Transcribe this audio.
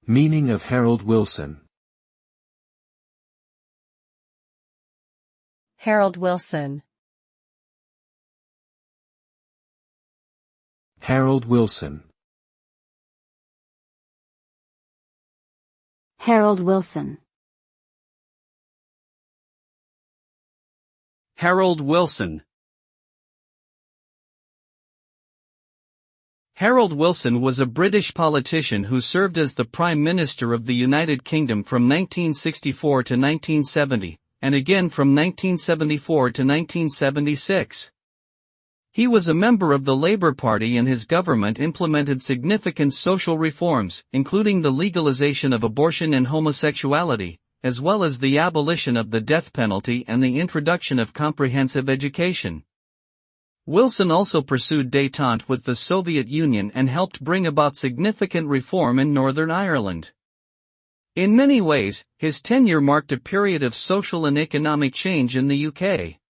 Meaning of Harold Wilson. Harold Wilson. Harold Wilson. Harold Wilson. Harold Wilson. Harold Wilson was a British politician who served as the Prime Minister of the United Kingdom from 1964 to 1970, and again from 1974 to 1976. He was a member of the Labour Party and his government implemented significant social reforms, including the legalization of abortion and homosexuality, as well as the abolition of the death penalty and the introduction of comprehensive education. Wilson also pursued détente with the Soviet Union and helped bring about significant reform in Northern Ireland. In many ways, his tenure marked a period of social and economic change in the UK.